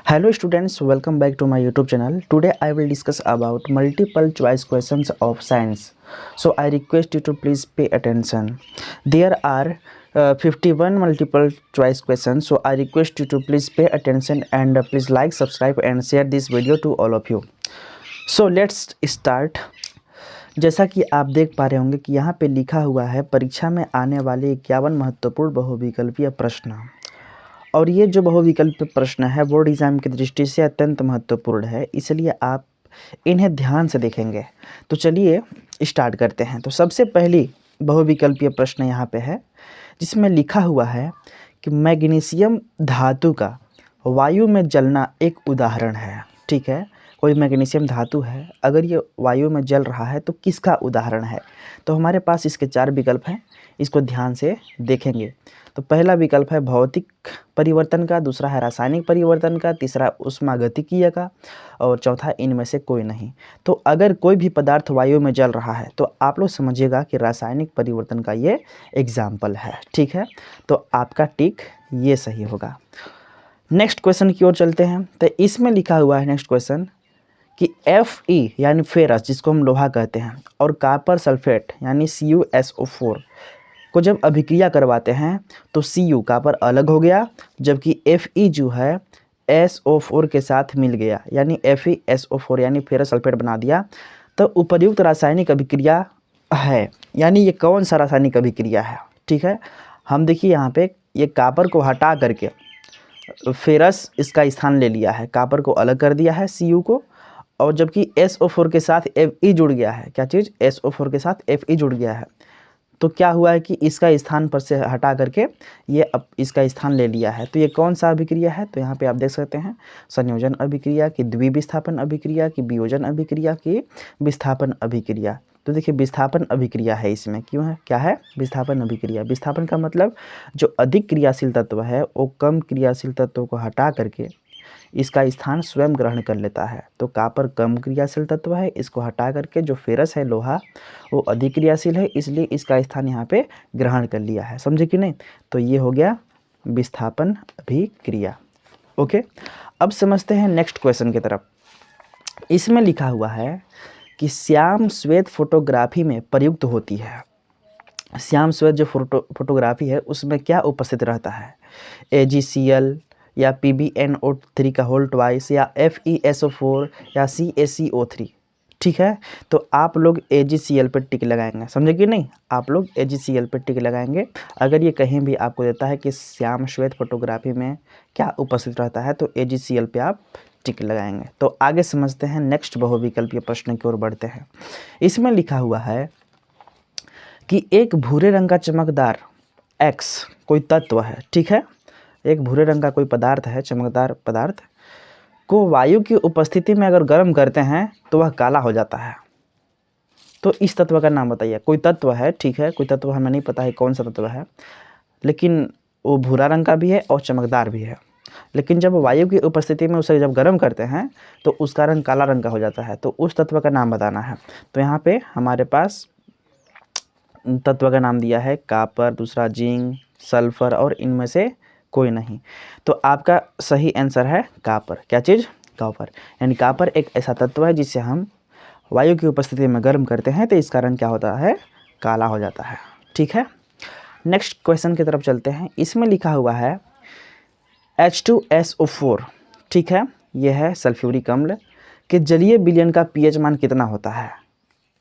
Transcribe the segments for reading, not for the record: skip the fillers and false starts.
Hello students, welcome back to my YouTube channel. Today I will discuss about multiple choice questions of science. So I request you to please pay attention. There are 51 multiple choice questions. So I request you to please pay attention and please like, subscribe and share this video to all of you. So let's start. जैसा कि आप देख पा रहे होंगे कि यहाँ पे लिखा हुआ है परीक्षा में आने वाले 51 महत्वपूर्ण बहुविकल्पीय प्रश्न। और ये जो बहुविकल्प प्रश्न है बोर्ड एग्ज़ाम की दृष्टि से अत्यंत महत्वपूर्ण है, इसलिए आप इन्हें ध्यान से देखेंगे। तो चलिए स्टार्ट करते हैं। तो सबसे पहली बहुविकल्पीय प्रश्न यहाँ पे है जिसमें लिखा हुआ है कि मैग्नीशियम धातु का वायु में जलना एक उदाहरण है। ठीक है, कोई मैग्नीशियम धातु है, अगर ये वायु में जल रहा है तो किसका उदाहरण है। तो हमारे पास इसके 4 विकल्प हैं, इसको ध्यान से देखेंगे। तो पहला विकल्प है भौतिक परिवर्तन का, दूसरा है रासायनिक परिवर्तन का, तीसरा ऊष्मागतिकीय का और चौथा इनमें से कोई नहीं। तो अगर कोई भी पदार्थ वायु में जल रहा है तो आप लोग समझिएगा कि रासायनिक परिवर्तन का ये एग्जाम्पल है। ठीक है, तो आपका टिक ये सही होगा। नेक्स्ट क्वेश्चन की ओर चलते हैं। तो इसमें लिखा हुआ है नेक्स्ट क्वेश्चन कि Fe यानी फेरस जिसको हम लोहा कहते हैं और कॉपर सल्फेट यानी CuSO4 को जब अभिक्रिया करवाते हैं तो Cu कॉपर अलग हो गया, जबकि Fe जो है SO4 के साथ मिल गया यानी FeSO4 यानी फेरस सल्फेट बना दिया। तो उपर्युक्त रासायनिक अभिक्रिया है, यानी ये कौन सा रासायनिक अभिक्रिया है। ठीक है, हम देखिए यहाँ पे ये कॉपर को हटा करके फेरस इसका स्थान ले लिया है, कॉपर को अलग कर दिया है Cu को, और जबकि SO4 के साथ Fe जुड़ गया है। क्या चीज़, SO4 के साथ Fe जुड़ गया है। तो क्या हुआ है कि इसका स्थान पर से हटा करके ये अब इसका स्थान ले लिया है। तो ये कौन सा अभिक्रिया है। तो यहाँ पे आप देख सकते हैं संयोजन अभिक्रिया की, द्विविस्थापन अभिक्रिया की, वियोजन अभिक्रिया की, विस्थापन अभिक्रिया। तो देखिए विस्थापन अभिक्रिया है इसमें, क्यों है, क्या है, विस्थापन अभिक्रिया। विस्थापन का मतलब जो अधिक क्रियाशील तत्व है वो कम क्रियाशील तत्वों को हटा करके इसका स्थान स्वयं ग्रहण कर लेता है। तो कॉपर कम क्रियाशील तत्व है, इसको हटा करके जो फेरस है लोहा वो अधिक क्रियाशील है, इसलिए इसका स्थान यहाँ पे ग्रहण कर लिया है। समझे कि नहीं। तो ये हो गया विस्थापन अभिक्रिया। ओके, अब समझते हैं नेक्स्ट क्वेश्चन की तरफ। इसमें लिखा हुआ है कि श्याम श्वेत फोटोग्राफी में प्रयुक्त होती है। श्याम श्वेत जो फोटोग्राफी है उसमें क्या उपस्थित रहता है, AgCl या PbNO3 का होल ट्वाइस या FeSO4 या CaCO3। ठीक है, तो आप लोग AgCl पर टिक लगाएंगे, समझे कि नहीं। आप लोग AgCl पर टिक लगाएंगे। अगर ये कहीं भी आपको देता है कि श्याम श्वेत फोटोग्राफी में क्या उपस्थित रहता है तो AgCl पे आप टिक लगाएंगे। तो आगे समझते हैं, नेक्स्ट बहुविकल्पीय प्रश्न की ओर बढ़ते हैं। इसमें लिखा हुआ है कि एक भूरे रंग का चमकदार X कोई तत्व है। ठीक है, एक भूरे रंग का कोई पदार्थ है, चमकदार पदार्थ को वायु की उपस्थिति में अगर गर्म करते हैं तो वह काला हो जाता है। तो इस तत्व का नाम बताइए। कोई तत्व है, ठीक है, कोई तत्व हमें नहीं पता है कौन सा तत्व है, लेकिन वो भूरा रंग का भी है और चमकदार भी है। लेकिन जब वायु की उपस्थिति में उसे जब गर्म करते हैं तो उसका रंग काला रंग का हो जाता है। तो उस तत्व का नाम बताना है। तो यहाँ पे हमारे पास तत्व का नाम दिया है कॉपर, दूसरा जिंक, सल्फर और इनमें से कोई नहीं। तो आपका सही आंसर है कॉपर। क्या चीज़, कॉपर। यानी कॉपर एक ऐसा तत्व है जिसे हम वायु की उपस्थिति में गर्म करते हैं तो इसका रंग क्या होता है, काला हो जाता है। ठीक है, नेक्स्ट क्वेश्चन की तरफ चलते हैं। इसमें लिखा हुआ है H2SO4। ठीक है, यह है सल्फ्यूरिक अम्ल कि जलीय विलयन का pH मान कितना होता है।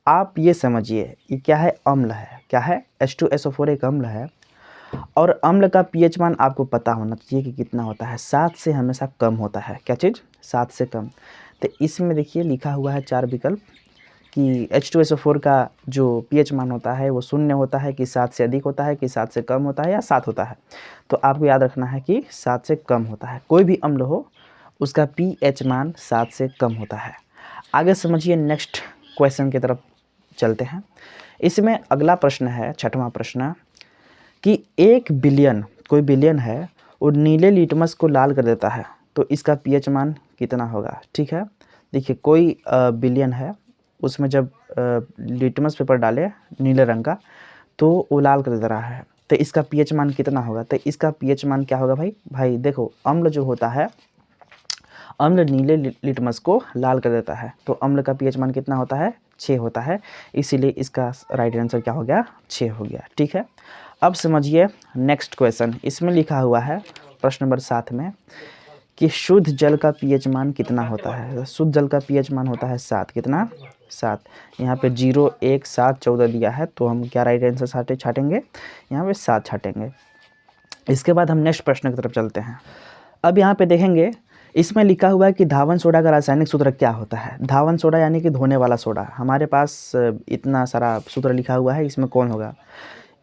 आप ये समझिए ये क्या है, अम्ल है। क्या है, H2SO4 एक अम्ल है और अम्ल का pH मान आपको पता होना चाहिए कि कितना होता है। 7 से हमेशा कम होता है। क्या चीज़, 7 से कम। तो इसमें देखिए लिखा हुआ है 4 विकल्प कि H2SO4 का जो pH मान होता है वो 0 होता है, कि 7 से अधिक होता है, कि 7 से कम होता है या 7 होता है। तो आपको याद रखना है कि 7 से कम होता है। कोई भी अम्ल हो उसका pH मान 7 से कम होता है। आगे समझिए, नेक्स्ट क्वेश्चन की तरफ चलते हैं। इसमें अगला प्रश्न है 6वां प्रश्न कि 1 बिलियन, कोई बिलियन है, और नीले लिटमस को लाल कर देता है तो इसका pH मान कितना होगा। ठीक है, देखिए कोई बिलियन है, उसमें जब लिटमस पेपर डाले नीले रंग का तो वो लाल कर दे रहा है, तो इसका pH मान कितना होगा। तो इसका pH मान क्या होगा भाई देखो अम्ल जो होता है अम्ल नीले लिटमस को लाल कर देता है। तो अम्ल का पीएच मान कितना होता है? 6 होता है, इसीलिए इसका राइट आंसर क्या हो गया? 6 हो गया। ठीक है, अब समझिए नेक्स्ट क्वेश्चन। इसमें लिखा हुआ है प्रश्न नंबर 7 में कि शुद्ध जल का पीएच मान कितना होता है? शुद्ध जल का पीएच मान होता है 7। कितना? 7। यहाँ पे 0, 1, 7, 14 दिया है, तो हम क्या राइट आंसर छाटेंगे? यहाँ पे 7 छाटेंगे। इसके बाद हम नेक्स्ट प्रश्न की तरफ चलते हैं। अब यहाँ पे देखेंगे, इसमें लिखा हुआ है कि धावन सोडा का रासायनिक सूत्र क्या होता है? धावन सोडा यानी कि धोने वाला सोडा। हमारे पास इतना सारा सूत्र लिखा हुआ है, इसमें कौन होगा?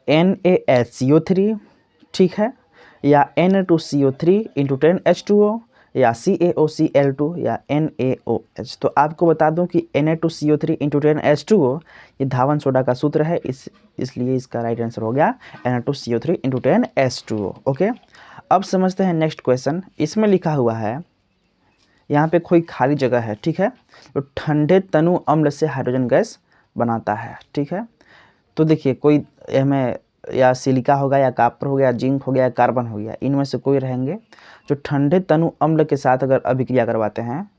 NaHCO3, ठीक है, या Na2CO3 × 10H2O, या CaOCl2, या NaOH। तो आपको बता दूं कि Na2CO3 × 10H2O ये धावन सोडा का सूत्र है, इसलिए इसका राइट आंसर हो गया Na2CO3 × 10H2O। ओके, अब समझते हैं नेक्स्ट क्वेश्चन। इसमें लिखा हुआ है, यहाँ पे कोई खाली जगह है, ठीक है, तो ठंडे तनु अम्ल से हाइड्रोजन गैस बनाता है। ठीक है, तो देखिए कोई हमें या सिलिका होगा, या कॉपर हो गया, जिंक हो गया, या कार्बन हो गया, इनमें से कोई रहेंगे जो ठंडे तनु अम्ल के साथ अगर अभिक्रिया करवाते हैं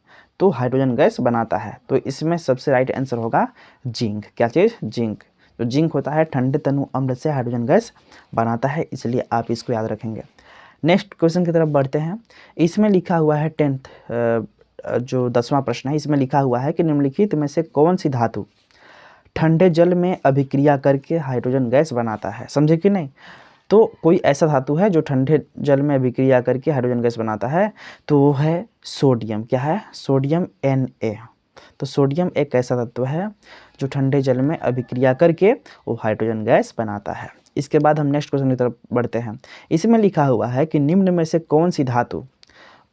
तो हाइड्रोजन गैस बनाता है। तो इसमें सबसे राइट आंसर होगा जिंक। क्या चीज़? जिंक। तो जिंक होता है ठंडे तनु अम्ल से हाइड्रोजन गैस बनाता है, इसलिए आप इसको याद रखेंगे। नेक्स्ट क्वेश्चन की तरफ बढ़ते हैं। इसमें लिखा हुआ है 10th जो 10वां प्रश्न है, इसमें लिखा हुआ है कि निम्नलिखित में से कौन सी धातु ठंडे जल में अभिक्रिया करके हाइड्रोजन गैस बनाता है? समझे कि नहीं? तो कोई ऐसा धातु है जो ठंडे जल में अभिक्रिया करके हाइड्रोजन गैस बनाता है, तो वो है सोडियम। क्या है? Sodium Na। तो सोडियम एक ऐसा तत्व है जो ठंडे जल में अभिक्रिया करके वो हाइड्रोजन गैस बनाता है। इसके बाद हम नेक्स्ट क्वेश्चन की तरफ बढ़ते हैं। इसमें लिखा हुआ है कि निम्न में से कौन सी धातु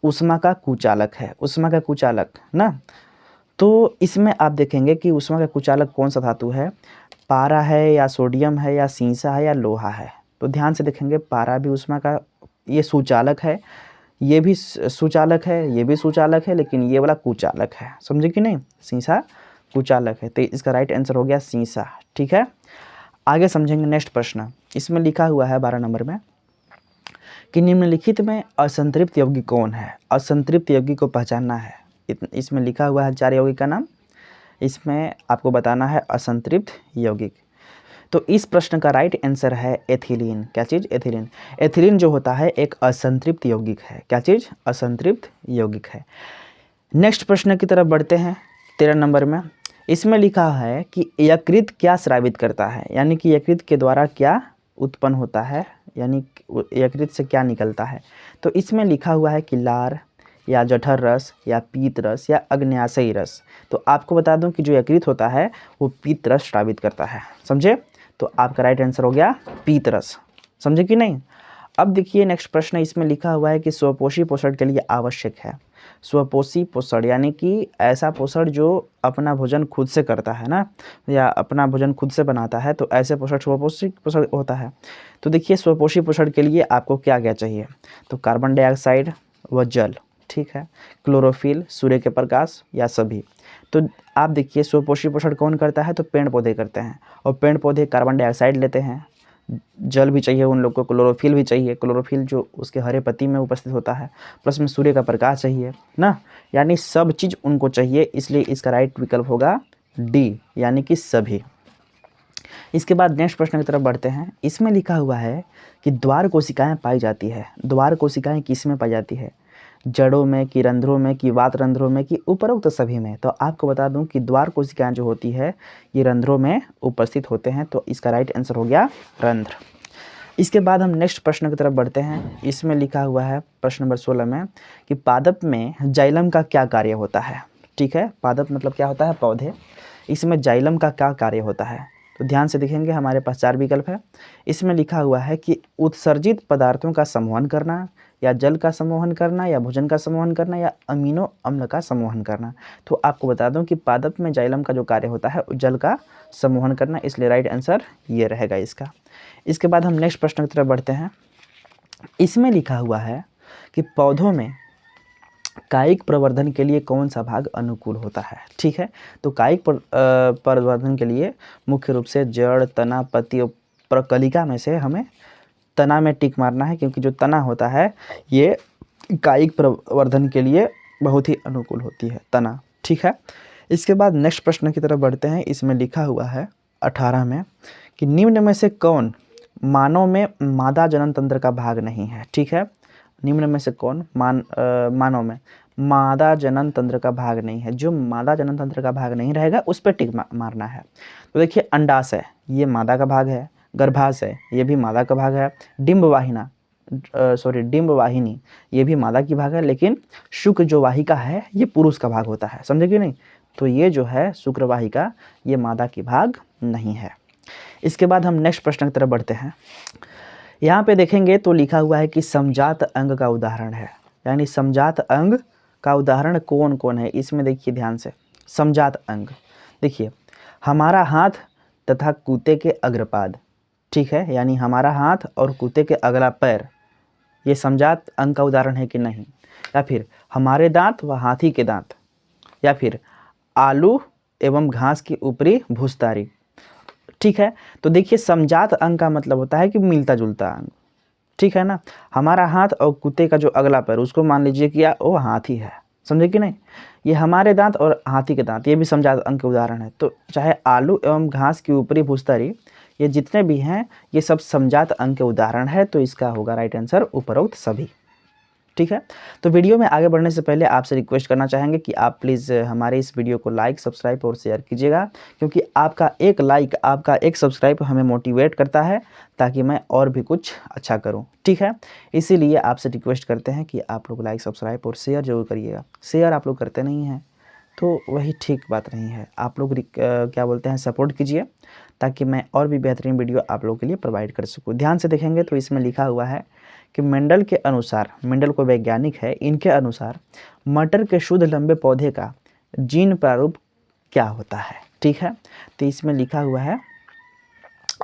ऊष्मा का कुचालक है? ऊष्मा का कुचालक ना, तो इसमें आप देखेंगे कि ऊष्मा का कुचालक कौन सा धातु है? पारा है, या सोडियम है, या सीसा है, या लोहा है? तो ध्यान से देखेंगे, पारा भी ऊष्मा का ये सुचालक है, ये भी सुचालक है, ये भी सुचालक है, लेकिन ये वाला कुचालक है। समझे कि नहीं? सीसा कुचालक है, तो इसका राइट आंसर हो गया सीसा। ठीक है, आगे समझेंगे नेक्स्ट प्रश्न। इसमें लिखा हुआ है 12 नंबर में कि निम्नलिखित में असंतृप्त यौगिक कौन है? असंतृप्त यौगिक को पहचानना है। इसमें लिखा हुआ है 4 यौगिक का नाम, इसमें आपको बताना है असंतृप्त यौगिक। तो इस प्रश्न का राइट आंसर है एथिलीन। क्या चीज़? एथिलीन। एथिलीन जो होता है एक असंतृप्त यौगिक है। क्या चीज़? असंतृप्त यौगिक है। नेक्स्ट प्रश्न की तरफ बढ़ते हैं 13 नंबर में। इसमें लिखा है कि यकृत क्या स्रावित करता है, यानी कि यकृत के द्वारा क्या उत्पन्न होता है, यानी यकृत से क्या निकलता है? तो इसमें लिखा हुआ है कि लार, या जठर रस, या पीत रस, या अग्न्याशयी रस। तो आपको बता दूं कि जो यकृत होता है वो पीत रस स्रावित करता है। समझे? तो आपका राइट आंसर हो गया पीत रस। समझे कि नहीं? अब देखिए नेक्स्ट प्रश्न। इसमें लिखा हुआ है कि स्वपोषी पोषण के लिए आवश्यक है। स्वपोषी पोषण यानी कि ऐसा पोषण जो अपना भोजन खुद से करता है ना, या अपना भोजन खुद से बनाता है, तो ऐसे पोषण स्वपोषी पोषण होता है। तो देखिए स्वपोषी पोषण के लिए आपको क्या क्या चाहिए? तो कार्बन डाइऑक्साइड व जल, ठीक है, क्लोरोफिल, सूर्य के प्रकाश, या सभी। तो आप देखिए स्वपोषी पोषण कौन करता है? तो पेड़ पौधे करते हैं, और पेड़ पौधे कार्बन डाइऑक्साइड लेते हैं, जल भी चाहिए उन लोग को, क्लोरोफिल भी चाहिए, क्लोरोफिल जो उसके हरे पत्ती में उपस्थित होता है, प्लस में सूर्य का प्रकाश चाहिए ना, यानी सब चीज़ उनको चाहिए, इसलिए इसका राइट विकल्प होगा डी, यानी कि सभी। इसके बाद नेक्स्ट प्रश्न की तरफ बढ़ते हैं। इसमें लिखा हुआ है कि द्वार कोशिकाएं पाई जाती है। द्वार कोशिकाएं किस में पाई जाती है? जड़ों में, कि रंध्रों में, कि वात रंध्रों में, कि उपरोक्त सभी में? तो आपको बता दूं कि द्वार कोशिकाएं जो होती है ये रंध्रों में उपस्थित होते हैं, तो इसका राइट आंसर हो गया रंध्र। इसके बाद हम नेक्स्ट प्रश्न की तरफ बढ़ते हैं। इसमें लिखा हुआ है प्रश्न नंबर 16 में कि पादप में जाइलम का क्या कार्य होता है? ठीक है, पादप मतलब क्या होता है? पौधे। इसमें जाइलम का क्या कार्य होता है? तो ध्यान से देखेंगे, हमारे पास 4 विकल्प है। इसमें लिखा हुआ है कि उत्सर्जित पदार्थों का समूहन करना, या जल का समूहन करना, या भोजन का समूहन करना, या अमीनो अम्ल का समूहन करना। तो आपको बता दूं कि पादप में जाइलम का जो कार्य होता है जल का समूहन करना, इसलिए राइट आंसर ये रहेगा इसका। इसके बाद हम नेक्स्ट प्रश्न की तरफ बढ़ते हैं। इसमें लिखा हुआ है कि पौधों में कायिक प्रवर्धन के लिए कौन सा भाग अनुकूल होता है? ठीक है, तो कायिक प्रवर्धन के लिए मुख्य रूप से जड़, तना, पत्ती और प्रकलिका में से हमें तना में टिक मारना है, क्योंकि जो तना होता है ये कायिक प्रवर्धन के लिए बहुत ही अनुकूल होती है तना। ठीक है, इसके बाद नेक्स्ट प्रश्न की तरफ बढ़ते हैं। इसमें लिखा हुआ है 18 में कि निम्न में से कौन मानव में मादा जनन तंत्र का भाग नहीं है। ठीक है, निम्न में से कौन मानव में मादा जनन तंत्र का भाग नहीं है। जो मादा जनन तंत्र का भाग नहीं रहेगा उस पर टिक मारना है। तो देखिए, अंडाशय ये मादा का भाग है, गर्भाशय ये भी मादा का भाग है, डिंब वाहिनी ये भी मादा की भाग है, लेकिन शुक्र जो वाहिका है ये पुरुष का भाग होता है। समझे कि नहीं? तो ये जो है शुक्र वाहिका ये मादा की भाग नहीं है। इसके बाद हम नेक्स्ट प्रश्न की तरफ बढ़ते हैं। यहाँ पे देखेंगे तो लिखा हुआ है कि समजात अंग का उदाहरण है, यानी समजात अंग का उदाहरण कौन कौन है। इसमें देखिए ध्यान से, समजात अंग देखिए, हमारा हाथ तथा कुत्ते के अग्रपाद। ठीक है, यानी हमारा हाथ और कुत्ते के अगला पैर, ये समजात अंग का उदाहरण है कि नहीं। या फिर हमारे दांत व हाथी के दांत, या फिर आलू एवं घास की ऊपरी भूसतारी। ठीक है, तो देखिए समजात अंग का मतलब होता है कि मिलता जुलता अंग। ठीक है ना, हमारा हाथ और कुत्ते का जो अगला पैर उसको मान लीजिए कि वो हाथी है। समझे कि नहीं? ये हमारे दांत और हाथी के दांत ये भी समजात अंग के उदाहरण है। तो चाहे आलू एवं घास की ऊपरी भूसतारी, ये जितने भी हैं ये सब समजात अंग के उदाहरण है। तो इसका होगा राइट आंसर उपरोक्त सभी। ठीक है, तो वीडियो में आगे बढ़ने से पहले आपसे रिक्वेस्ट करना चाहेंगे कि आप प्लीज़ हमारे इस वीडियो को लाइक, सब्सक्राइब और शेयर कीजिएगा, क्योंकि आपका एक लाइक, आपका एक सब्सक्राइब हमें मोटिवेट करता है ताकि मैं और भी कुछ अच्छा करूं। ठीक है, इसीलिए आपसे रिक्वेस्ट करते हैं कि आप लोग लाइक, सब्सक्राइब और शेयर जरूर करिएगा। शेयर आप लोग करते नहीं हैं तो वही ठीक बात नहीं है। आप लोग क्या बोलते हैं, सपोर्ट कीजिए ताकि मैं और भी बेहतरीन वीडियो आप लोगों के लिए प्रोवाइड कर सकूँ। ध्यान से देखेंगे तो इसमें लिखा हुआ है कि मेंडल के अनुसार, मेंडल को वैज्ञानिक है, इनके अनुसार मटर के शुद्ध लंबे पौधे का जीन प्रारूप क्या होता है। ठीक है, तो इसमें लिखा हुआ है,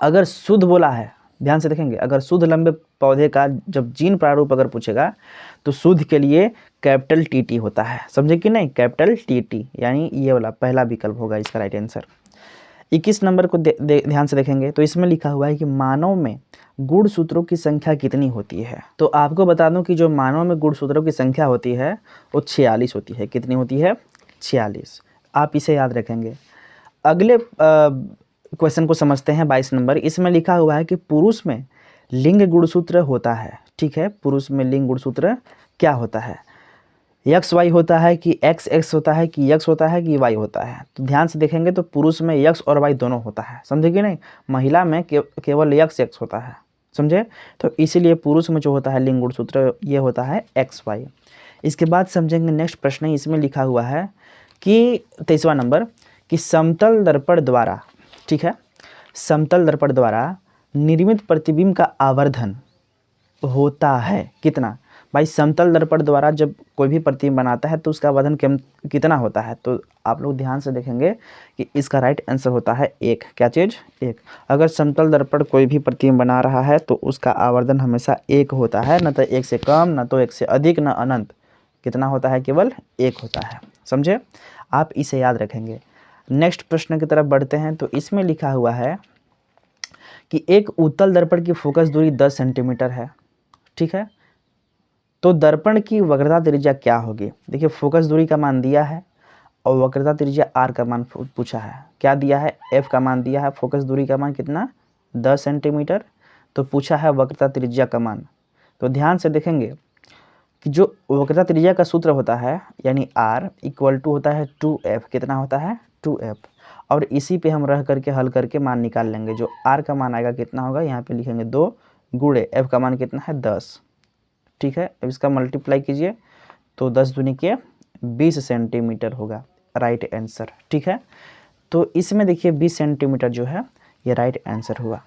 अगर शुद्ध बोला है, ध्यान से देखेंगे, अगर शुद्ध लंबे पौधे का जब जीन प्रारूप अगर पूछेगा तो शुद्ध के लिए कैपिटल टी होता है। समझे कि नहीं? कैपिटल टी, यानी ये वाला पहला विकल्प होगा इसका राइट आंसर। 21 नंबर को ध्यान से देखेंगे तो इसमें लिखा हुआ है कि मानव में गुणसूत्रों की संख्या कितनी होती है। तो आपको बता दूं कि जो मानव में गुणसूत्रों की संख्या होती है वो 46 होती है। कितनी होती है? 46। आप इसे याद रखेंगे। अगले क्वेश्चन को समझते हैं, 22 नंबर। इसमें लिखा हुआ है कि पुरुष में लिंग गुणसूत्र होता है। ठीक है, पुरुष में लिंग गुणसूत्र क्या होता है? यक्स वाई होता है कि एक्स एक्स होता है कि यक्स होता है कि वाई होता है? तो ध्यान से देखेंगे तो पुरुष में यक्स और वाई दोनों होता है। समझे कि नहीं? महिला में केवल यक्स एक्स होता है। समझे? तो इसीलिए पुरुष में जो होता है लिंग गुणसूत्र ये होता है एक्स वाई। इसके बाद समझेंगे नेक्स्ट प्रश्न। इसमें लिखा हुआ है कि 23वां नंबर कि समतल दर्पण द्वारा, ठीक है, समतल दर्पण द्वारा निर्मित प्रतिबिंब का आवर्धन होता है कितना? भाई समतल दर्पण द्वारा जब कोई भी प्रतिबिंब बनाता है तो उसका आवर्धन कितना होता है? तो आप लोग ध्यान से देखेंगे कि इसका राइट आंसर होता है 1। क्या चीज़? 1। अगर समतल दर्पण कोई भी प्रतिबिंब बना रहा है तो उसका आवर्धन हमेशा 1 होता है, न तो 1 से कम, न तो 1 से अधिक, न अनंत। कितना होता है? केवल 1 होता है। समझे? आप इसे याद रखेंगे। नेक्स्ट प्रश्न की तरफ बढ़ते हैं। तो इसमें लिखा हुआ है कि एक उत्तल दर्पण की फोकस दूरी 10 सेंटीमीटर है। ठीक है, तो दर्पण की वक्रता त्रिज्या क्या होगी? देखिए, फोकस दूरी का मान दिया है और वक्रता त्रिज्या आर का मान पूछा है। क्या दिया है? एफ का मान दिया है। फोकस दूरी का मान कितना? 10 सेंटीमीटर। तो पूछा है वक्रता त्रिज्या का मान। तो ध्यान से देखेंगे कि जो वक्रता त्रिज्या का सूत्र होता है यानी आर इक्वल टू होता है 2f। कितना होता है? 2f। और इसी पे हम रह करके हल करके मान निकाल लेंगे। जो आर का मान आएगा कितना होगा? यहाँ पे लिखेंगे 2 गुणे एफ का मान कितना है? 10। ठीक है, अब इसका मल्टीप्लाई कीजिए तो 10 दूनी के 20 सेंटीमीटर होगा राइट आंसर। ठीक है, तो इसमें देखिए 20 सेंटीमीटर जो है ये राइट आंसर हुआ।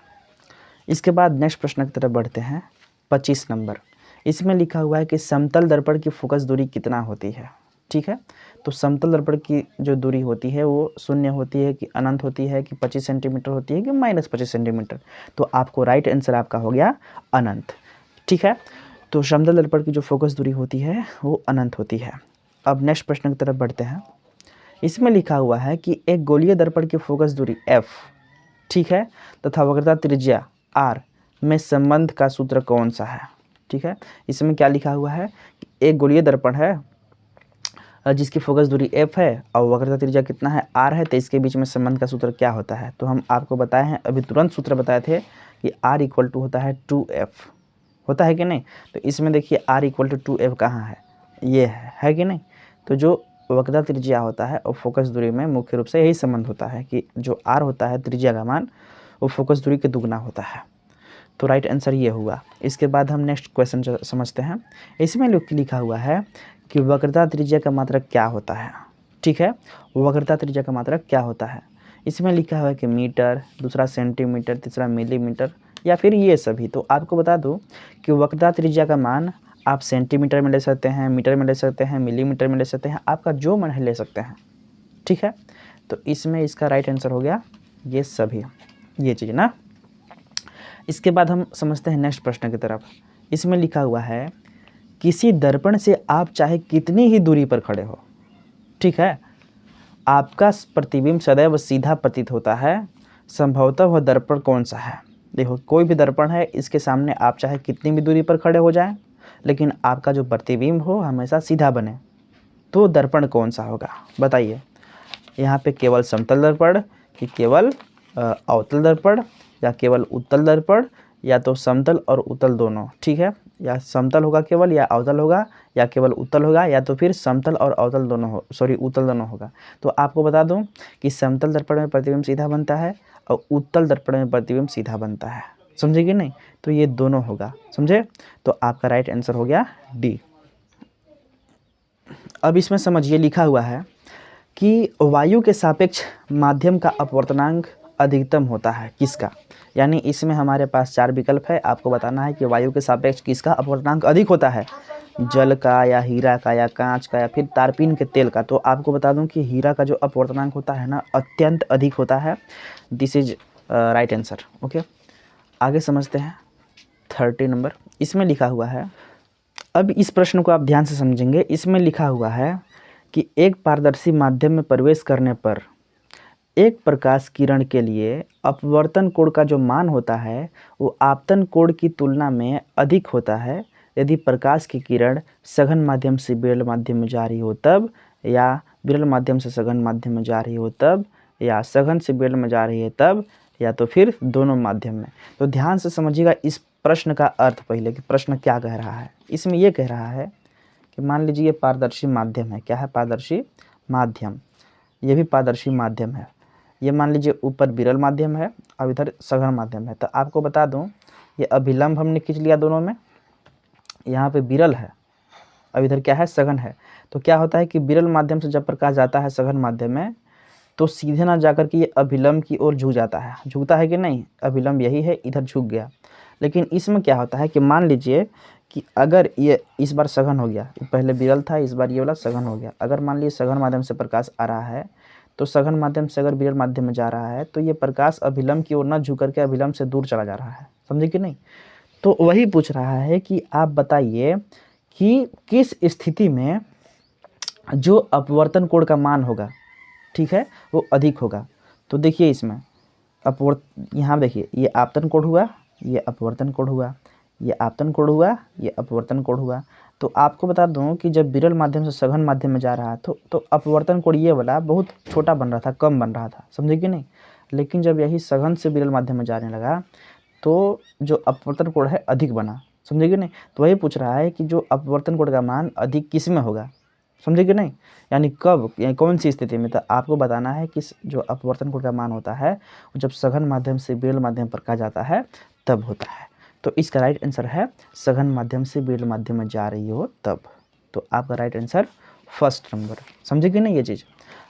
इसके बाद नेक्स्ट प्रश्न की तरफ बढ़ते हैं, 25 नंबर। इसमें लिखा हुआ है कि समतल दर्पण की फोकस दूरी कितना होती है। ठीक है, तो समतल दर्पण की जो दूरी होती है वो 0 होती है कि अनंत होती है कि 25 सेंटीमीटर होती है कि -25 सेंटीमीटर? तो आपको राइट आंसर आपका हो गया अनंत। ठीक है, तो समतल दर्पण की जो फोकस दूरी होती है वो अनंत होती है। अब नेक्स्ट प्रश्न की तरफ बढ़ते हैं। इसमें लिखा हुआ है कि एक गोलीय दर्पण की फोकस दूरी f, ठीक है, तथा वक्रता त्रिज्या r में संबंध का सूत्र कौन सा है? ठीक है, इसमें क्या लिखा हुआ है कि एक गोलीय दर्पण है जिसकी फोकस दूरी f है और वक्रता त्रिज्या कितना है r है, तो इसके बीच में संबंध का सूत्र क्या होता है? तो हम आपको बताए हैं, अभी तुरंत सूत्र बताए थे कि r इक्वल टू होता है 2f, होता है कि नहीं? तो इसमें देखिए r इक्वल टू 2f कहाँ है, ये है कि नहीं? तो जो वक्रता त्रिज्या होता है और फोकस दूरी में मुख्य रूप से यही संबंध होता है कि जो r होता है त्रिज्या का मान, वो फोकस दूरी के दुगना होता है। तो राइट आंसर ये हुआ। इसके बाद हम नेक्स्ट क्वेश्चन समझते हैं। इसमें लिखा हुआ है कि वक्रता त्रिज्या का मात्रक क्या होता है। ठीक है, वक्रता त्रिज्या का मात्रक क्या होता है? इसमें लिखा हुआ है कि मीटर, दूसरा सेंटीमीटर, तीसरा मिलीमीटर या फिर ये सभी। तो आपको बता दूं कि वक्रता त्रिज्या का मान आप सेंटीमीटर में ले सकते हैं, मीटर में ले सकते हैं, मिलीमीटर में ले सकते हैं, आपका जो मन है ले सकते हैं। ठीक है, तो इसमें इसका राइट आंसर हो गया ये सभी, ये चीज़ ना। इसके बाद हम समझते हैं नेक्स्ट प्रश्न की तरफ। इसमें लिखा हुआ है किसी दर्पण से आप चाहे कितनी ही दूरी पर खड़े हो, ठीक है, आपका प्रतिबिंब सदैव सीधा प्रतीत होता है, संभवतः वह दर्पण कौन सा है? देखो, कोई भी दर्पण है, इसके सामने आप चाहे कितनी भी दूरी पर खड़े हो जाएं, लेकिन आपका जो प्रतिबिंब हो हमेशा सीधा बने, तो दर्पण कौन सा होगा बताइए? यहाँ पे केवल समतल दर्पण कि केवल अवतल दर्पण या केवल उत्तल दर्पण, या तो समतल और उत्तल दोनों, ठीक है, या समतल होगा केवल या अवतल होगा, या केवल उत्तल होगा, या तो फिर समतल और अवतल दोनों हो, सॉरी उत्तल दोनों होगा। तो आपको बता दूं कि समतल दर्पण में प्रतिबिंब सीधा बनता है और उत्तल दर्पण में प्रतिबिंब सीधा बनता है, समझे कि नहीं? तो ये दोनों होगा, समझे? तो आपका राइट आंसर हो गया डी। अब इसमें समझिए लिखा हुआ है कि वायु के सापेक्ष माध्यम का अपवर्तनांक अधिकतम होता है किसका? यानी इसमें हमारे पास 4 विकल्प है, आपको बताना है कि वायु के सापेक्ष किसका अपवर्तनांक अधिक होता है, जल का या हीरा का या कांच का या फिर तारपीन के तेल का। तो आपको बता दूं कि हीरा का जो अपवर्तनांक होता है ना, अत्यंत अधिक होता है। This is right answer. Okay, आगे समझते हैं 30 नंबर। इसमें लिखा हुआ है, अब इस प्रश्न को आप ध्यान से समझेंगे। इसमें लिखा हुआ है कि एक पारदर्शी माध्यम में प्रवेश करने पर एक प्रकाश किरण के लिए अपवर्तन कोण का जो मान होता है वो आपतन कोण की तुलना में अधिक होता है यदि प्रकाश की किरण सघन माध्यम से विरल माध्यम में जा रही हो तब, या विरल माध्यम से सघन माध्यम में जा रही हो तब, या सघन से विरल में जा रही है तब, या तो फिर दोनों माध्यम में। तो ध्यान से समझिएगा इस प्रश्न का अर्थ पहले कि प्रश्न क्या कह रहा है। इसमें यह कह रहा है कि मान लीजिए ये पारदर्शी माध्यम है। क्या है? पारदर्शी माध्यम। ये भी पारदर्शी माध्यम है। ये मान लीजिए ऊपर विरल माध्यम है और इधर सघन माध्यम है। तो आपको बता दूं ये अभिलंब हमने खींच लिया दोनों में, यहाँ पे विरल है, अब इधर क्या है? सघन है। तो क्या होता है कि विरल माध्यम से जब प्रकाश जाता है सघन माध्यम में तो सीधे ना जाकर के ये अभिलंब की ओर झुक जाता है। झुकता है कि नहीं? अभिलंब यही है, इधर झुक गया। लेकिन इसमें क्या होता है कि मान लीजिए कि अगर ये इस बार सघन हो गया, पहले विरल था, इस बार ये वाला सघन हो गया। अगर मान लीजिए सघन माध्यम से प्रकाश आ रहा है तो सघन माध्यम से अगर विरल माध्यम में जा रहा है तो ये प्रकाश अभिलंब की ओर न झुक करके अभिलंब से दूर चला जा रहा है, समझे कि नहीं? तो वही पूछ रहा है कि आप बताइए कि किस स्थिति में जो अपवर्तन कोण का मान होगा, ठीक है, वो अधिक होगा। तो देखिए इसमें यहाँ देखिए ये आपतन कोण हुआ, ये अपवर्तन कोण हुआ, ये आपतन कोण हुआ, ये अपवर्तन कोण हुआ। तो आपको बता दूं कि जब विरल माध्यम से सघन माध्यम में जा रहा तो अपवर्तन कोण ये वाला बहुत छोटा बन रहा था, कम बन रहा था, समझे कि नहीं? लेकिन जब यही सघन से विरल माध्यम में जाने लगा तो जो अपवर्तन कोण है अधिक बना, समझे कि नहीं? तो वही पूछ रहा है कि जो अपवर्तन कोण का मान अधिक किस में होगा, समझे कि नहीं? यानी कब, यानी कौन सी स्थिति में? तो आपको बताना है कि जो अपवर्तन कोण का मान होता है जब सघन माध्यम से विरल माध्यम पर कहा जाता है तब होता है। तो इसका राइट आंसर है सघन माध्यम से विरल माध्यम में जा रही हो तब। तो आपका राइट आंसर फर्स्ट नंबर, समझे कि नहीं ये चीज़?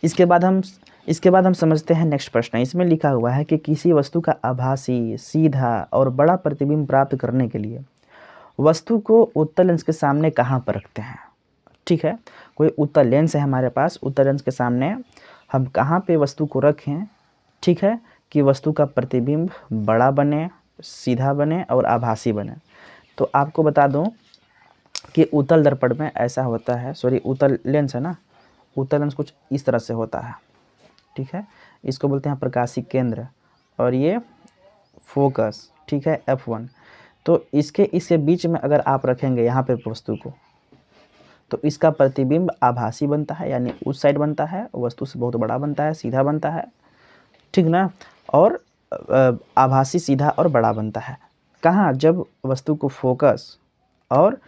इसके बाद हम समझते हैं नेक्स्ट प्रश्न। इसमें लिखा हुआ है कि किसी वस्तु का आभासी, सीधा और बड़ा प्रतिबिंब प्राप्त करने के लिए वस्तु को उत्तल लेंस के सामने कहाँ पर रखते हैं? ठीक है, कोई उत्तल लेंस है हमारे पास, उत्तल लेंस के सामने हम कहाँ पे वस्तु को रखें, ठीक है, कि वस्तु का प्रतिबिंब बड़ा बने, सीधा बने और आभासी बने। तो आपको बता दूं कि उत्तल दर्पण में ऐसा होता है, सॉरी उत्तल लेंस है ना, उत्तल लेंस कुछ इस तरह से होता है, ठीक है, इसको बोलते हैं प्रकाशिक केंद्र और ये फोकस, ठीक है, F1। तो इसके बीच में अगर आप रखेंगे यहाँ पे वस्तु को तो इसका प्रतिबिंब आभासी बनता है, यानी उस साइड बनता है, वस्तु से बहुत बड़ा बनता है, सीधा बनता है, ठीक ना। और आभासी सीधा और बड़ा बनता है कहाँ, जब वस्तु को फोकस और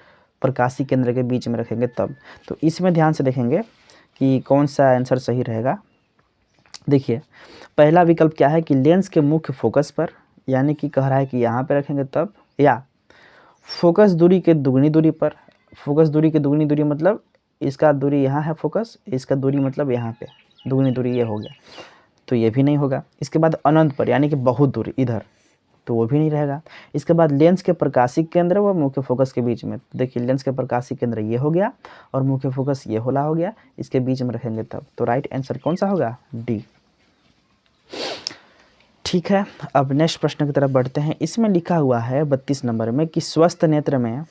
प्रकाशीय केंद्र के बीच में रखेंगे तब। तो इसमें ध्यान से देखेंगे कि कौन सा आंसर सही रहेगा। देखिए पहला विकल्प क्या है कि लेंस के मुख्य फोकस पर, यानी कि कह रहा है कि यहाँ पे रखेंगे तब, या फोकस दूरी के दुगनी दूरी पर। फोकस दूरी के दुगनी दूरी मतलब इसका दूरी यहाँ है फोकस, इसका दूरी मतलब यहाँ पे दुगनी दूरी ये हो गया, तो ये भी नहीं होगा। इसके बाद अनंत पर, यानी कि बहुत दूरी इधर, तो वो भी नहीं रहेगा। इसके बाद लेंस के प्रकाशिक केंद्र व मुख्य फोकस के बीच में, देखिए लेंस के प्रकाशिक केंद्र ये हो गया और मुख्य फोकस ये होला हो गया, इसके बीच में रखेंगे तब। तो राइट आंसर कौन सा होगा, डी। ठीक है, अब नेक्स्ट प्रश्न की तरफ बढ़ते हैं। इसमें लिखा हुआ है 32 नंबर में कि स्वस्थ नेत्र में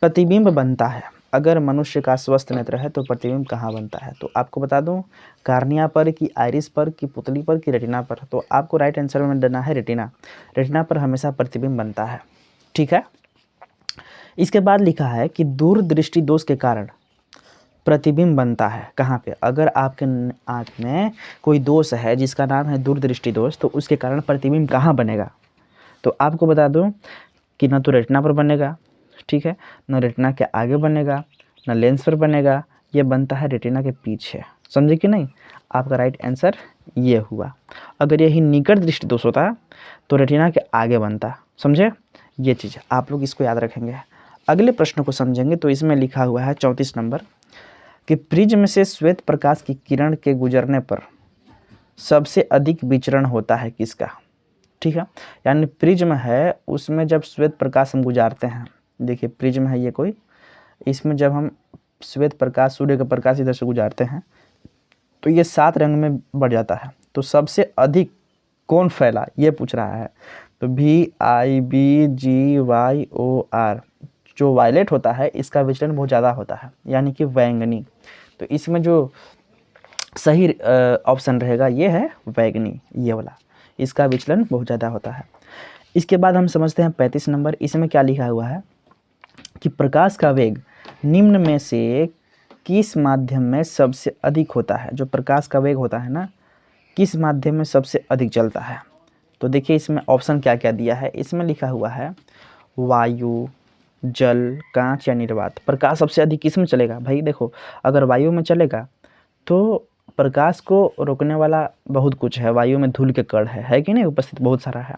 प्रतिबिंब बनता है। अगर मनुष्य का स्वस्थ नेत्र है तो प्रतिबिंब कहाँ बनता है। तो आपको बता दूं, कार्निया पर कि आइरिस पर कि पुतली पर कि रेटिना पर। तो आपको राइट आंसर में देना है रेटिना। रेटिना पर हमेशा प्रतिबिंब बनता है, ठीक है। इसके बाद लिखा है कि दूरदृष्टि दोष के कारण प्रतिबिंब बनता है कहाँ पे। अगर आपके आँख में कोई दोष है जिसका नाम है दूरदृष्टि दोष, तो उसके कारण प्रतिबिंब कहाँ बनेगा। तो आपको बता दूं कि न तो रेटिना पर बनेगा, ठीक है, न रेटिना के आगे बनेगा, न लेंस पर बनेगा, ये बनता है रेटिना के पीछे। समझे कि नहीं, आपका राइट आंसर ये हुआ। अगर यही निकट दृष्टि दोष होता तो रेटिना के आगे बनता। समझे, ये चीज़ आप लोग इसको याद रखेंगे। अगले प्रश्न को समझेंगे। तो इसमें लिखा हुआ है 34 नंबर कि प्रिज्म से श्वेत प्रकाश की किरण के गुजरने पर सबसे अधिक विचरण होता है किसका। ठीक है, यानी प्रिज्म है, उसमें जब श्वेत प्रकाश हम गुजारते हैं, देखिए प्रिज्म है ये कोई, इसमें जब हम श्वेत प्रकाश, सूर्य का प्रकाश इधर से गुजारते हैं तो ये 7 रंग में बढ़ जाता है। तो सबसे अधिक कौन फैला, ये पूछ रहा है। तो VIBGYOR, जो वायलेट होता है इसका विचलन बहुत ज़्यादा होता है, यानी कि बैंगनी। तो इसमें जो सही ऑप्शन रहेगा ये है बैंगनी, ये वाला, इसका विचलन बहुत ज़्यादा होता है। इसके बाद हम समझते हैं 35 नंबर। इसमें क्या लिखा हुआ है कि प्रकाश का वेग निम्न में से किस माध्यम में सबसे अधिक होता है। जो प्रकाश का वेग होता है ना, किस माध्यम में सबसे अधिक चलता है। तो देखिए इसमें ऑप्शन क्या क्या दिया है। इसमें लिखा हुआ है वायु, जल, कांच या निर्वात। प्रकाश सबसे अधिक किस में चलेगा भाई। देखो अगर वायु में चलेगा तो प्रकाश को रोकने वाला बहुत कुछ है, वायु में धूल के कण है कि नहीं उपस्थित, बहुत सारा है।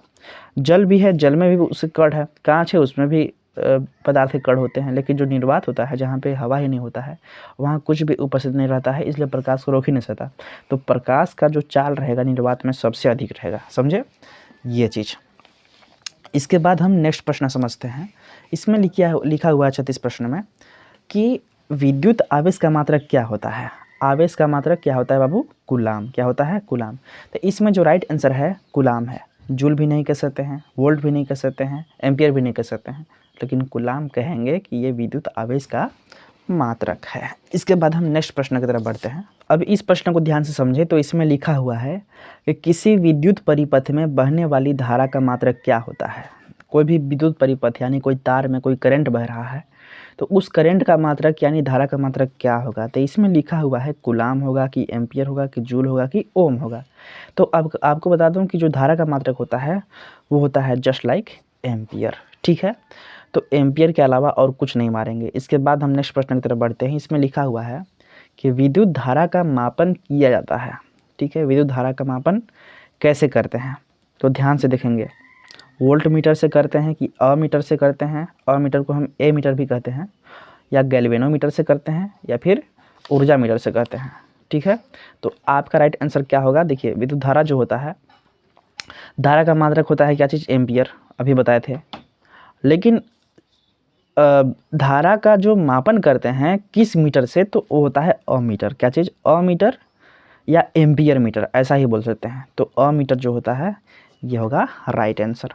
जल भी है, जल में भी उसके कण है। कांच है, उसमें भी पदार्थ के कण होते हैं। लेकिन जो निर्वात होता है, जहाँ पे हवा ही नहीं होता है, वहाँ कुछ भी उपस्थित नहीं रहता है, इसलिए प्रकाश को रोक ही नहीं सकता। तो प्रकाश का जो चाल रहेगा निर्वात में सबसे अधिक रहेगा। समझे ये चीज़। इसके बाद हम नेक्स्ट प्रश्न समझते हैं। इसमें लिखा हुआ है 36 प्रश्न में कि विद्युत आवेश का मात्रक क्या होता है। आवेश का मात्रक क्या होता है बाबू, कूलाम। क्या होता है, कूलाम। तो इसमें जो राइट आंसर है कूलाम है। जूल भी नहीं कह सकते हैं, वोल्ट भी नहीं कह सकते हैं, एम्पियर भी नहीं कह सकते हैं, लेकिन कूलाम कहेंगे कि ये विद्युत आवेश का मात्रक है। इसके बाद हम नेक्स्ट प्रश्न की तरफ बढ़ते हैं। अब इस प्रश्न को ध्यान से समझें। तो इसमें लिखा हुआ है कि किसी विद्युत परिपथ में बहने वाली धारा का मात्रक क्या होता है। कोई भी विद्युत परिपथ यानी कोई तार में कोई करंट बह रहा है, तो उस करंट का मात्रक यानी धारा का मात्रक क्या होगा। तो इसमें लिखा हुआ है कूलाम होगा कि एम्पियर होगा कि जूल होगा कि ओम होगा। तो अब आपको बता दूं कि जो धारा का मात्रक होता है वो होता है जस्ट लाइक एम्पियर। ठीक है, तो एम्पियर के अलावा और कुछ नहीं मारेंगे। इसके बाद हम नेक्स्ट प्रश्न की तरफ बढ़ते हैं। इसमें लिखा हुआ है कि विद्युत धारा का मापन किया जाता है। ठीक है, विद्युत धारा का मापन कैसे करते हैं। तो ध्यान से देखेंगे, वोल्ट मीटर से करते हैं कि अमीटर से करते हैं। अमीटर को हम ए मीटर भी कहते हैं, या गैल्वेनोमीटर से करते हैं, या फिर ऊर्जा मीटर से करते हैं। ठीक है, तो आपका राइट आंसर क्या होगा। देखिए विद्युत धारा जो होता है, धारा का मात्रक होता है क्या चीज़, एम्पियर, अभी बताए थे। लेकिन धारा का जो मापन करते हैं किस मीटर से, तो वो होता है अमीटर। क्या चीज़, अमीटर या एम्पियर मीटर, ऐसा ही बोल सकते हैं। तो अमीटर जो होता है ये होगा राइट आंसर।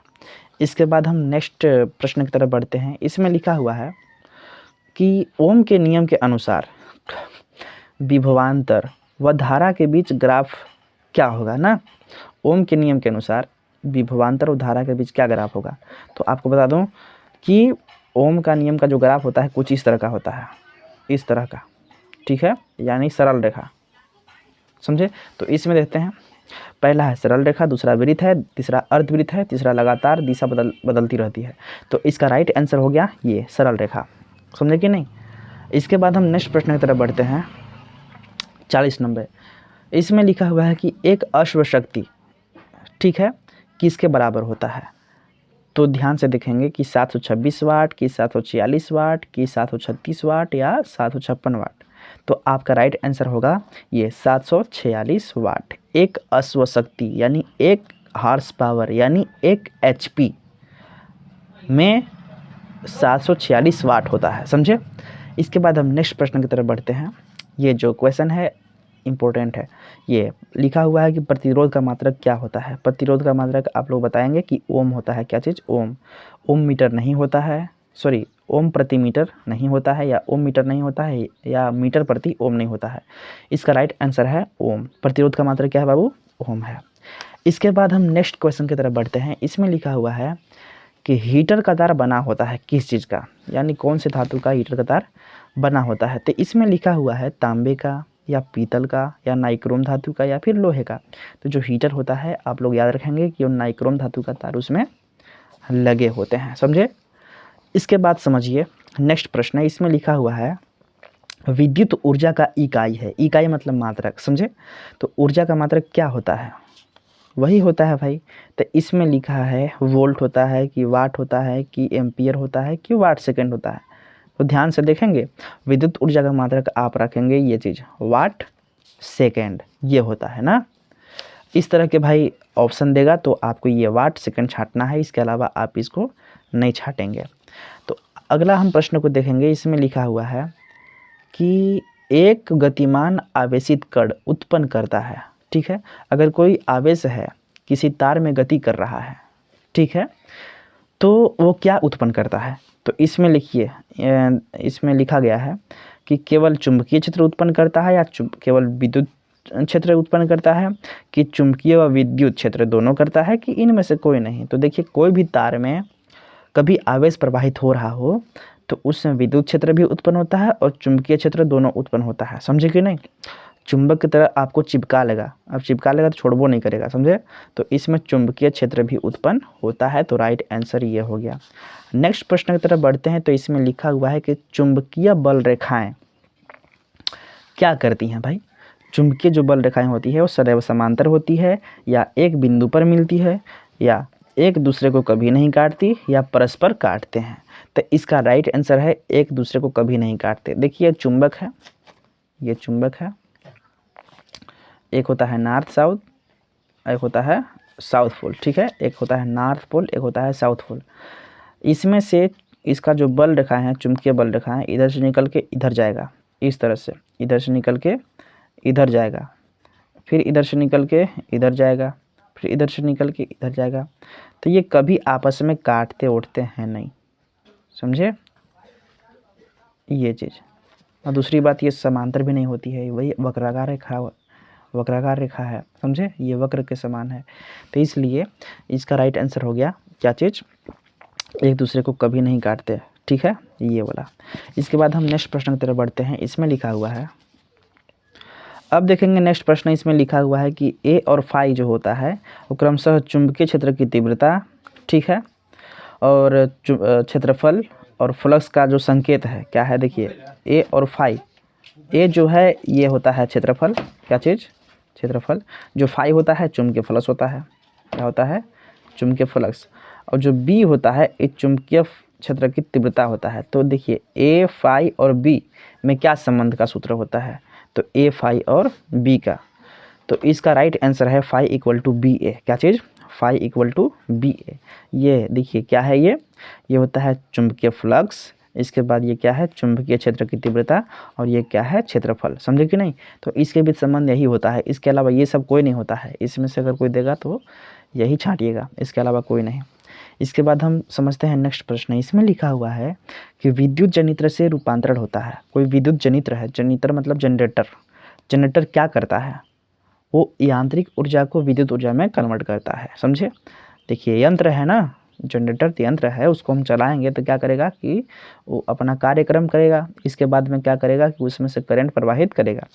इसके बाद हम नेक्स्ट प्रश्न की तरफ बढ़ते हैं। इसमें लिखा हुआ है कि ओम के नियम के अनुसार विभवांतर व धारा के बीच ग्राफ क्या होगा ना। ओम के नियम के अनुसार विभवांतर और धारा के बीच क्या ग्राफ होगा। तो आपको बता दूं कि ओम का नियम का जो ग्राफ होता है कुछ इस तरह का होता है। इस तरह का, ठीक है, यानी सरल रेखा, समझे। तो इसमें देखते हैं, पहला है सरल रेखा, दूसरा वृत्त है, तीसरा अर्धवृत्त है, तीसरा लगातार दिशा बदलती रहती है। तो इसका राइट आंसर हो गया ये सरल रेखा, समझे कि नहीं। इसके बाद हम नेक्स्ट प्रश्न की तरफ बढ़ते हैं। 40 नंबर, इसमें लिखा हुआ है कि एक अश्व शक्ति, ठीक है, किसके बराबर होता है। तो ध्यान से देखेंगे कि 726 वाट, कि 746 वाट, कि 736 वाट या 756 वाट। तो आपका राइट आंसर होगा ये 746 वाट। एक अश्व शक्ति यानी एक हार्स पावर यानी एक HP में 746 वाट होता है, समझे। इसके बाद हम नेक्स्ट प्रश्न की तरफ बढ़ते हैं। ये जो क्वेश्चन है इम्पोर्टेंट है। ये लिखा हुआ है कि प्रतिरोध का मात्रक क्या होता है। प्रतिरोध का मात्रक आप लोग बताएंगे कि ओम होता है। क्या चीज़? ओम। ओम मीटर नहीं होता है, सॉरी, ओम प्रति मीटर नहीं होता है, या ओम मीटर नहीं होता है, या मीटर प्रति ओम नहीं होता है। इसका राइट आंसर है ओम। प्रतिरोध का मात्रक क्या है बाबू? ओम है। इसके बाद हम नेक्स्ट क्वेश्चन की तरफ बढ़ते हैं। इसमें लिखा हुआ है कि हीटर का तार बना होता है किस चीज़ का, यानी कौन से धातु का हीटर का तार बना होता है। तो इसमें लिखा हुआ है तांबे का, या पीतल का, या नाइक्रोम धातु का, या फिर लोहे का। तो जो हीटर होता है आप लोग याद रखेंगे कि वो नाइक्रोम धातु का तार उसमें लगे होते हैं, समझे। इसके बाद समझिए नेक्स्ट प्रश्न है। इसमें लिखा हुआ है विद्युत ऊर्जा का इकाई है। इकाई मतलब मात्रक, समझे। तो ऊर्जा का मात्रक क्या होता है? वही होता है भाई। तो इसमें लिखा है वोल्ट होता है, कि वाट होता है, कि एम्पियर होता है, कि वाट सेकंड होता है। तो ध्यान से देखेंगे, विद्युत ऊर्जा का मात्रक आप रखेंगे ये चीज़ वाट सेकंड, ये होता है ना। इस तरह के भाई ऑप्शन देगा तो आपको ये वाट सेकंड छांटना है, इसके अलावा आप इसको नहीं छाटेंगे। तो अगला हम प्रश्न को देखेंगे। इसमें लिखा हुआ है कि एक गतिमान आवेशित कण उत्पन्न करता है, ठीक है। अगर कोई आवेश है, किसी तार में गति कर रहा है, ठीक है, तो वो क्या उत्पन्न करता है। तो इसमें लिखिए, इसमें लिखा गया है कि केवल चुंबकीय क्षेत्र उत्पन्न करता है, या केवल विद्युत क्षेत्र उत्पन्न करता है, कि चुंबकीय व विद्युत क्षेत्र दोनों करता है, कि इनमें से कोई नहीं। तो देखिए, कोई भी तार में कभी आवेश प्रवाहित हो रहा हो तो उसमें विद्युत क्षेत्र भी उत्पन्न होता है और चुंबकीय क्षेत्र दोनों उत्पन्न होता है, समझे कि नहीं। चुंबक की तरह आपको चिपका लेगा, अब चिपका लेगा तो छोड़बो नहीं करेगा, समझे। तो इसमें चुंबकीय क्षेत्र भी उत्पन्न होता है। तो राइट आंसर ये हो गया। नेक्स्ट प्रश्न की तरफ बढ़ते हैं। तो इसमें लिखा हुआ है कि चुंबकीय बल रेखाएं क्या करती हैं भाई। चुंबकीय जो बल रेखाएं होती है वो सदैव समांतर होती है, या एक बिंदु पर मिलती है, या एक दूसरे को कभी नहीं काटती, या परस्पर काटते हैं। तो इसका राइट आंसर है एक दूसरे को कभी नहीं काटते। देखिए चुंबक है, ये चुंबक है, एक होता है नॉर्थ साउथ, एक होता है साउथ पोल, ठीक है। एक होता है नॉर्थ पोल, एक होता है साउथ पोल। इसमें से इसका जो बल रेखा है, चुंबकीय बल रेखा है, इधर से निकल के इधर जाएगा, इस तरह से इधर से निकल के इधर जाएगा, फिर इधर से निकल के इधर जाएगा, फिर इधर से निकल के इधर जाएगा। तो ये कभी आपस में काटते उठते हैं नहीं, समझे ये चीज़। और दूसरी बात, ये समांतर भी नहीं होती है, वही वक्राकार रेखा है, समझे, ये वक्र के समान है। तो इसलिए इसका राइट आंसर हो गया क्या चीज़, एक दूसरे को कभी नहीं काटते, ठीक है, ये वाला। इसके बाद हम नेक्स्ट प्रश्न की तरफ बढ़ते हैं। इसमें लिखा हुआ है, अब देखेंगे नेक्स्ट प्रश्न। इसमें लिखा हुआ है कि ए और फाई जो होता है वो क्रमशः चुंबकीय क्षेत्र की तीव्रता, ठीक है, और क्षेत्रफल और फ्लक्स का जो संकेत है क्या है। देखिए ए और फाई, ए जो है ये होता है क्षेत्रफल, क्या चीज़, क्षेत्रफल। जो फाई होता है चुंबकीय फ्लक्स होता है, क्या होता है, चुंबकीय फ्लक्स। और जो बी होता है ये चुंबकीय क्षेत्र की तीव्रता होता है। तो देखिए ए फाई और बी में क्या संबंध का सूत्र होता है, तो ए फाई और बी का। तो इसका राइट आंसर है फाई इक्वल टू बी ए, क्या चीज़, फाई इक्वल टू बी ए। ये देखिए क्या है, ये होता है चुंबकीय फ्लक्स, इसके बाद ये क्या है, चुंबकीय क्षेत्र की तीव्रता, और ये क्या है, क्षेत्रफल, समझे कि नहीं। तो इसके बीच संबंध यही होता है, इसके अलावा ये सब कोई नहीं होता है। इसमें से अगर कोई देगा तो यही छांटिएगा, इसके अलावा कोई नहीं। इसके बाद हम समझते हैं नेक्स्ट प्रश्न। इसमें लिखा हुआ है कि विद्युत जनित्र से रूपांतरण होता है। कोई विद्युत जनित्र है, जनित्र मतलब जनरेटर। जनरेटर क्या करता है, वो यांत्रिक ऊर्जा को विद्युत ऊर्जा में कन्वर्ट करता है, समझे। देखिए यंत्र है ना, जनरेटर यंत्र है उसको हम चलाएंगे तो क्या करेगा कि वो अपना कार्यक्रम करेगा, इसके बाद में क्या करेगा कि उसमें से करंट प्रवाहित करेगा।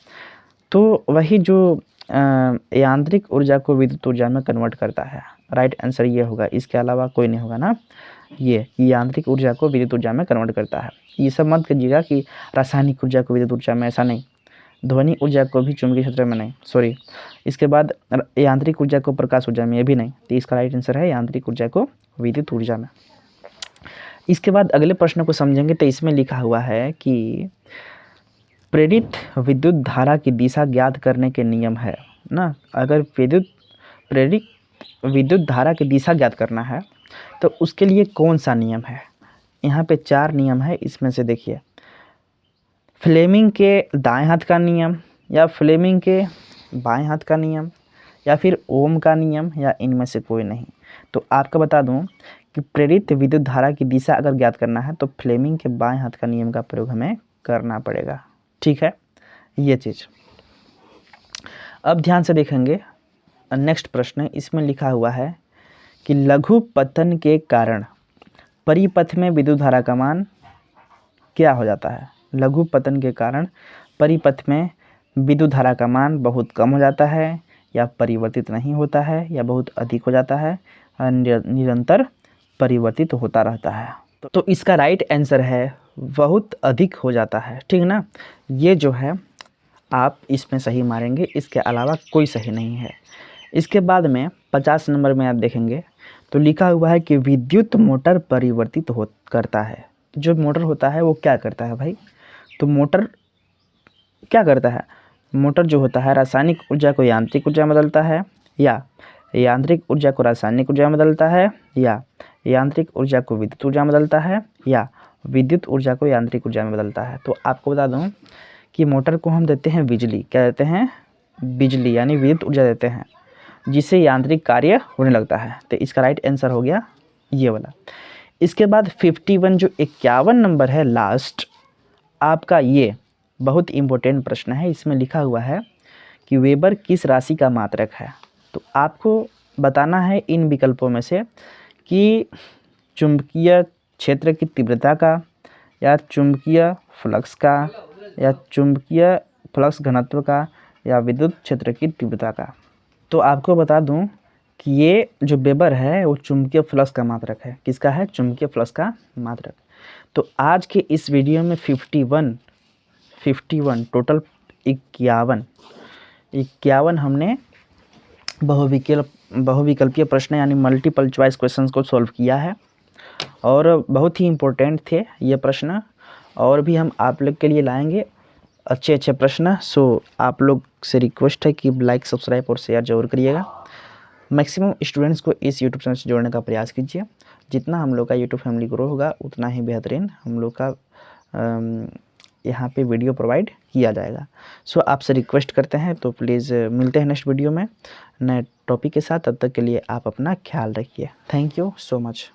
तो वही जो यांत्रिक ऊर्जा को विद्युत ऊर्जा में कन्वर्ट करता है। राइट आंसर ये होगा, इसके अलावा कोई नहीं होगा ना। ये यांत्रिक ऊर्जा को विद्युत ऊर्जा में कन्वर्ट करता है। ये सब मत कीजिएगा कि रासायनिक ऊर्जा को विद्युत ऊर्जा में, ऐसा नहीं। ध्वनि ऊर्जा को भी चुंबकीय क्षेत्र में नहीं, सॉरी। इसके बाद यांत्रिक ऊर्जा को प्रकाश ऊर्जा में, ये भी नहीं। तो इसका राइट आंसर है यांत्रिक ऊर्जा को विद्युत ऊर्जा में। इसके बाद अगले प्रश्न को समझेंगे तो इसमें लिखा हुआ है कि प्रेरित विद्युत धारा की दिशा ज्ञात करने के नियम है ना। अगर प्रेरित विद्युत धारा की दिशा ज्ञात करना है तो उसके लिए कौन सा नियम है। यहाँ पे 4 नियम है, इसमें से देखिए फ्लेमिंग के दाएं हाथ का नियम, या फ्लेमिंग के बाएं हाथ का नियम, या फिर ओम का नियम, या इनमें से कोई नहीं। तो आपको बता दूं कि प्रेरित विद्युत धारा की दिशा अगर ज्ञात करना है तो फ्लेमिंग के बाएं हाथ का नियम का प्रयोग हमें करना पड़ेगा। ठीक है, ये चीज़। अब ध्यान से देखेंगे नेक्स्ट प्रश्न। इसमें लिखा हुआ है कि लघु पतन के कारण परिपथ में विद्युत धारा का मान क्या हो जाता है। लघु पतन के कारण परिपथ में विद्युत धारा का मान बहुत कम हो जाता है, या परिवर्तित नहीं होता है, या बहुत अधिक हो जाता है, निरंतर परिवर्तित होता रहता है। तो इसका राइट आंसर है बहुत अधिक हो जाता है। ठीक ना, ये जो है आप इसमें सही मारेंगे, इसके अलावा कोई सही नहीं है। इसके बाद में 50 नंबर में आप देखेंगे तो लिखा हुआ है कि विद्युत मोटर परिवर्तित करता है। जो मोटर होता है वो क्या करता है भाई, तो मोटर क्या करता है, मोटर जो होता है रासायनिक ऊर्जा को यांत्रिक ऊर्जा में बदलता है, या यांत्रिक ऊर्जा को रासायनिक ऊर्जा में बदलता है, या यांत्रिक ऊर्जा को विद्युत ऊर्जा में बदलता है, या विद्युत ऊर्जा को यांत्रिक ऊर्जा में बदलता है। तो आपको बता दूं कि मोटर को हम देते हैं बिजली, क्या देते हैं, बिजली यानी विद्युत ऊर्जा देते हैं, जिससे यांत्रिक कार्य होने लगता है। तो इसका राइट आंसर हो गया ये वाला। इसके बाद 51 जो 51 नंबर है लास्ट आपका, ये बहुत इम्पोर्टेंट प्रश्न है। इसमें लिखा हुआ है कि वेबर किस राशि का मात्रक है। तो आपको बताना है इन विकल्पों में से कि चुंबकीय क्षेत्र की तीव्रता का, या चुंबकीय फ्लक्स का, या चुंबकीय फ्लक्स घनत्व का, या विद्युत क्षेत्र की तीव्रता का। तो आपको बता दूं कि ये जो वेबर है वो चुंबकीय फ्लक्स का मात्रक है। किसका है, चुंबकीय फ्लक्स का मात्रक। तो आज के इस वीडियो में 51 टोटल 51 हमने बहुविकल्पीय प्रश्न यानी मल्टीपल चॉइस क्वेश्चंस को सॉल्व किया है, और बहुत ही इम्पोर्टेंट थे ये प्रश्न, और भी हम आप लोग के लिए लाएंगे अच्छे अच्छे प्रश्न। सो आप लोग से रिक्वेस्ट है कि लाइक, सब्सक्राइब और शेयर जरूर करिएगा। मैक्सिमम स्टूडेंट्स को इस यूट्यूब चैनल से जोड़ने का प्रयास कीजिए। जितना हम लोग का यूट्यूब फैमिली ग्रो होगा उतना ही बेहतरीन हम लोग का यहाँ पे वीडियो प्रोवाइड किया जाएगा। सो आपसे रिक्वेस्ट करते हैं, तो प्लीज़ मिलते हैं नेक्स्ट वीडियो में नए टॉपिक के साथ। तब तक के लिए आप अपना ख्याल रखिए। Thank you so much.